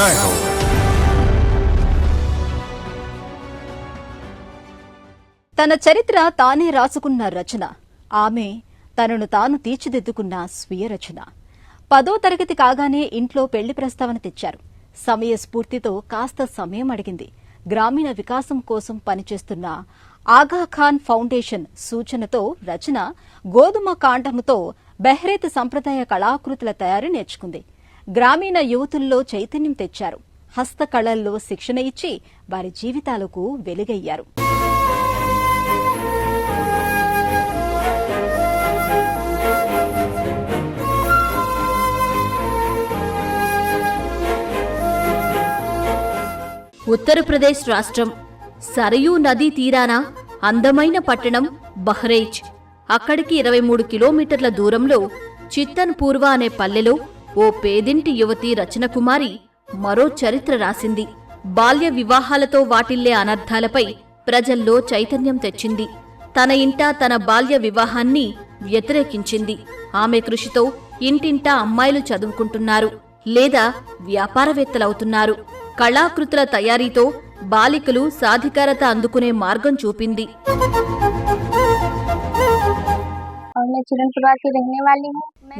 जय हो। తన చరిత్ర తానే రాసుకున్న రచన, ఆమె తనను తాను తీర్చిదిద్దుకున్న స్వీయ రచన. 10వ తరగతి కాగానే ఇంట్లో పెళ్లి ప్రస్తావన తెచ్చారు. సమయ స్ఫూర్తితో కాస్త సమయం అడిగింది. గ్రామీణ వికాసం కోసం పనిచేస్తున్న ఆగాఖాన్ ఫౌండేషన్ సూచనతో రచన గోధుమ కాండముతో బెహ్రేత్ సంప్రదాయ కళాకృతుల తయారీ నేర్చుకుంది. గ్రామీణ యువతుల్లో చైతన్యం తెచ్చారు. హస్తకళల్లో శిక్షణ ఇచ్చి వారి జీవితాలకు వెలుగయ్యారు. ఉత్తరప్రదేశ్ రాష్ట్రం సరయూ నదీ తీరాన అందమైన పట్టణం బహ్రైచ్. అక్కడికి 23 కిలోమీటర్ల దూరంలో చిత్తన్ పూర్వ అనే పల్లెలో ఓ పేదింటి యువతి రచనకుమారి మరో చరిత్ర రాసింది. బాల్య వివాహాలతో వాటిల్లే అనర్థాలపై ప్రజల్లో చైతన్యం తెచ్చింది. తన ఇంట తన బాల్య వివాహాన్ని వ్యతిరేకించింది. ఆమె కృషితో ఇంటింటా అమ్మాయిలు చదువుకుంటున్నారు లేదా వ్యాపారవేత్తలవుతున్నారు. కళాకృతుల తయారీతో బాలికలు సాధికారత అందుకునే మార్గం చూపింది.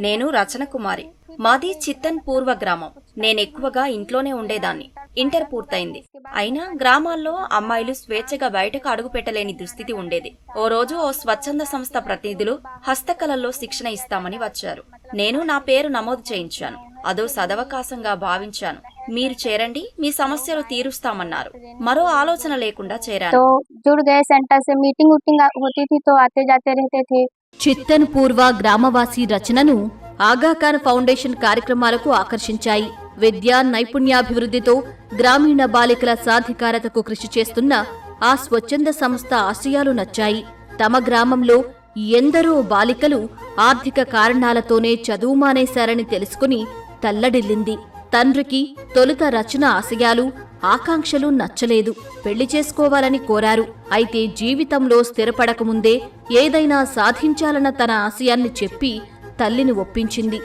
నేను రచన కుమారి. మాది చిత్తన్ పూర్వ గ్రామం. నేనెక్కువగా ఇంట్లోనే ఉండేదాన్ని. ఇంటర్ పూర్తయింది. అయినా గ్రామాల్లో అమ్మాయిలు స్వేచ్ఛగా బయటకు అడుగు పెట్టలేని దుస్థితి ఉండేది. ఓ రోజు ఓ స్వచ్ఛంద సంస్థ ప్రతినిధులు హస్తకళల్లో శిక్షణ ఇస్తామని వచ్చారు. నేను నా పేరు నమోదు చేయించాను. అదో సదవకాశంగా భావించాను. మీరు చేరండి, మీ సమస్యలు తీరుస్తామన్నారు. మరో ఆలోచన లేకుండా చేరాను. చిత్తన్ పూర్వ గ్రామవాసి రచనను ఆగాఖాన్ ఫౌండేషన్ కార్యక్రమాలకు ఆకర్షించాయి. విద్యా నైపుణ్యాభివృద్ధితో గ్రామీణ బాలికల సాధికారతకు కృషి చేస్తున్న ఆ స్వచ్ఛంద సంస్థ ఆశయాలు నచ్చాయి. తమ గ్రామంలో ఎందరో బాలికలు ఆర్థిక కారణాలతోనే చదువు మానేశారని తెలుసుకుని తల్లడిల్లింది. తండ్రికి తొలుత రచన ఆశయాలు, ఆకాంక్షలు నచ్చలేదు. పెళ్లి చేసుకోవాలని కోరారు. అయితే జీవితంలో స్థిరపడకముందే ఏదైనా సాధించాలన్న తన ఆశయాన్ని చెప్పి తల్లిని ఒప్పించింది.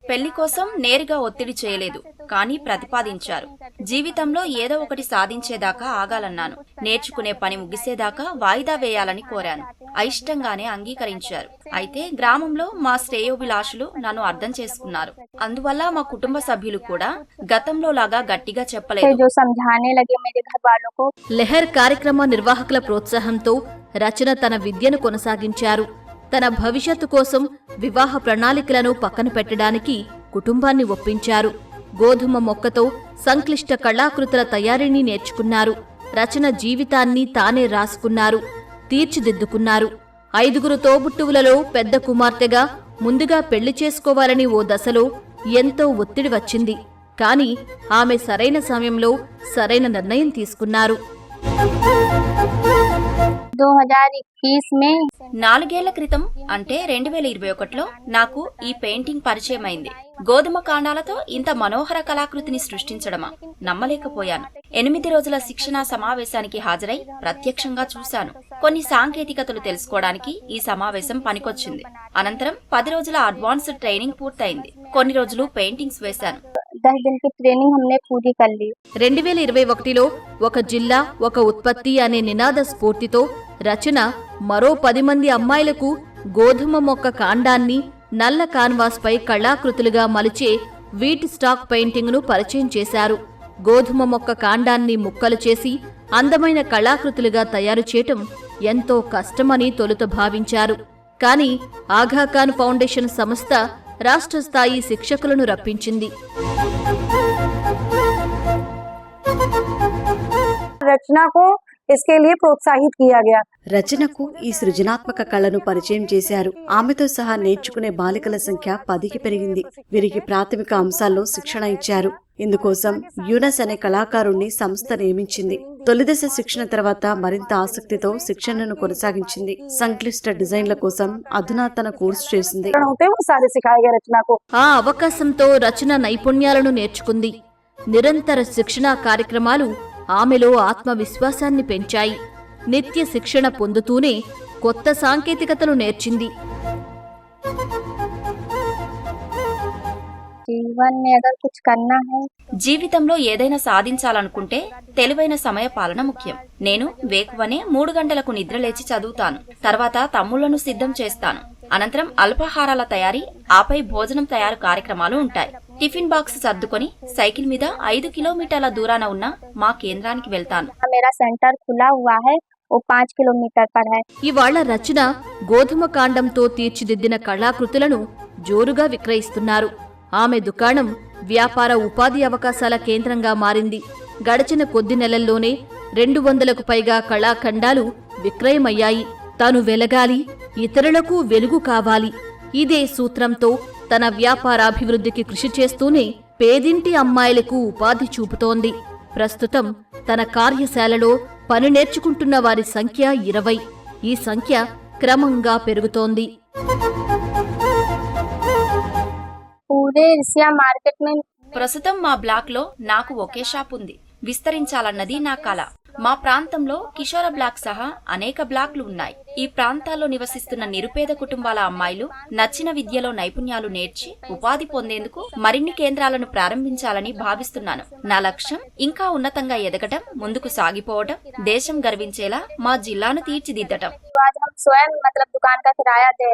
పెళ్లి కోసం నేరుగా ఒత్తిడి చేయలేదు, కానీ ప్రతిపాదించారు. జీవితంలో ఏదో ఒకటి సాధించేదాకా ఆగాలన్నాను. నేర్చుకునే పని ముగిసేదాకా వాయిదా వేయాలని కోరాను. అయిష్టంగానే అంగీకరించారు. అయితే గ్రామంలో మా శ్రేయోభిలాషులు నన్ను అర్థం చేసుకున్నారు. అందువల్ల మా కుటుంబ సభ్యులు కూడా గతంలో లాగా గట్టిగా చెప్పలేదు. లెహర్ కార్యక్రమ నిర్వాహకుల ప్రోత్సాహంతో రచన తన విద్యను కొనసాగించారు. తన భవిష్యత్తు కోసం వివాహ ప్రణాళికలను పక్కన పెట్టడానికి కుటుంబాన్ని ఒప్పించారు. గోధుమ మొక్కతో సంక్లిష్ట కళాకృతుల తయారీని నేర్చుకున్నారు. రచన జీవితాన్ని తానే రాసుకున్నారు, తీర్చిదిద్దుకున్నారు. 5 తోబుట్టువులలో పెద్ద కుమార్తెగా ముందుగా పెళ్లి చేసుకోవాలని ఓ దశలో ఎంతో ఒత్తిడి వచ్చింది. కాని ఆమె సరైన సమయంలో సరైన నిర్ణయం తీసుకున్నారు. 4 ఏళ్ల క్రితం అంటే 2021లో నాకు ఈ పెయింటింగ్ పరిచయమైంది. గోధుమ కాండాలతో ఇంత మనోహర కళాకృతిని సృష్టించడమా? నమ్మలేకపోయాను. 8 రోజుల శిక్షణా సమావేశానికి హాజరై ప్రత్యక్షంగా చూశాను. కొన్ని సాంకేతికతలు తెలుసుకోవడానికి ఈ సమావేశం పనికొచ్చింది. అనంతరం 10 రోజుల అడ్వాన్స్డ్ ట్రైనింగ్ పూర్తయింది. కొన్ని రోజులు పెయింటింగ్స్ వేశాను. 2021లో ఒక జిల్లా ఒక ఉత్పత్తి అనే నినాద స్ఫూర్తితో రచన మరో 10 మంది అమ్మాయిలకు గోధుమ మొక్క కాండాన్ని నల్ల కాన్వాస్ పై కళాకృతులుగా మలిచే వీట్ స్టాక్ పెయింటింగ్ ను పరిచయం చేశారు. గోధుమ మొక్క కాండాన్ని ముక్కలు చేసి అందమైన కళాకృతులుగా తయారు చేయటం ఎంతో కష్టమని తొలుత భావించారు. కాని ఆగాఖాన్ ఫౌండేషన్ సంస్థ రాష్ట్ర స్థాయి శిక్షకులను రప్పించింది. రచనకు इसके लिए प्रोत्साहित किया गया. రచనకు ఈ సృజనాత్మక కళను పరిచయం చేశారు. ఆమెతో సహా నేర్చుకునే బాలికల సంఖ్య 10కి పెరిగింది. వీరికి ప్రాథమిక అంశాల్లో శిక్షణ ఇచ్చారు. ఇందుకోసం యూనస్ అనే కళాకారుణ్ణి సంస్థ నియమించింది. తొలిదశ శిక్షణ తర్వాత మరింత ఆసక్తితో శిక్షణను కొనసాగించింది. సంక్లిష్ట డిజైన్ల కోసం అధునాతన కోర్సు చేసింది. ఆ అవకాశంతో రచన నైపుణ్యాలను నేర్చుకుంది. నిరంతర శిక్షణా కార్యక్రమాలు ఆమెలో ఆత్మవిశ్వాసాన్ని పెంచాయి. నిత్య శిక్షణ పొందుతూనే కొత్త సాంకేతికతలు నేర్చింది. जीवन में अगर कुछ करना है జీవితంలో ఏదైనా సాధించాలనుకుంటే తెలివైన సమయ పాలన ముఖ్యం. నేను వేకువనే 3 గంటలకు నిద్రలేచి చదువుతాను. తర్వాత తమ్ముళ్లను సిద్ధం చేస్తాను. అనంతరం అల్పాహారాల తయారీ, ఆపై భోజనం తయారు కార్యక్రమాలు ఉంటాయి. టిఫిన్ బాక్స్ సర్దుకొని సైకిల్ మీద 5 కిలోమీటర్ల దూరాన ఉన్న మా కేంద్రానికి వెళ్తాను. मेरा सेंटर खुला हुआ है वो 5 किलोमीटर पर है. ఇవాళ రచన గోధుమ కాండంతో తీర్చిదిద్దిన కళాకృతులను జోరుగా విక్రయిస్తున్నారు. ఆమె దుకాణం వ్యాపార ఉపాధి అవకాశాల కేంద్రంగా మారింది. గడిచిన కొద్ది నెలల్లోనే 200కు పైగా కళాఖండాలు విక్రయమయ్యాయి. తాను వెలగాలి, ఇతరులకు వెలుగు కావాలి, ఇదే సూత్రంతో తన వ్యాపారాభివృద్ధికి కృషి చేస్తూనే పేదింటి అమ్మాయిలకు ఉపాధి చూపుతోంది. ప్రస్తుతం తన కార్యశాలలో పని నేర్చుకుంటున్న వారి సంఖ్య 20. ఈ సంఖ్య క్రమంగా పెరుగుతోంది. पूरे एशिया मार्केट में ప్రస్తుతం మా బ్లాక్ లో నాకు ఒకే షాప్ ఉంది. విస్తరించాలన్నది నా కల. మా ప్రాంతంలో కిషోర బ్లాక్ సహా అనేక బ్లాక్లు ఉన్నాయి. ఈ ప్రాంతాల్లో నివసిస్తున్న నిరుపేద కుటుంబాల అమ్మాయిలు నచ్చిన విద్యలో నైపుణ్యాలు నేర్చి ఉపాధి పొందేందుకు మరిన్ని కేంద్రాలను ప్రారంభించాలని భావిస్తున్నాను. నా లక్ష్యం ఇంకా ఉన్నతంగా ఎదగటం, ముందుకు సాగిపోవటం, దేశం గర్వించేలా మా జిల్లాను తీర్చిదిద్దటం. आज हम स्वयं मतलब दुकान का किराया दे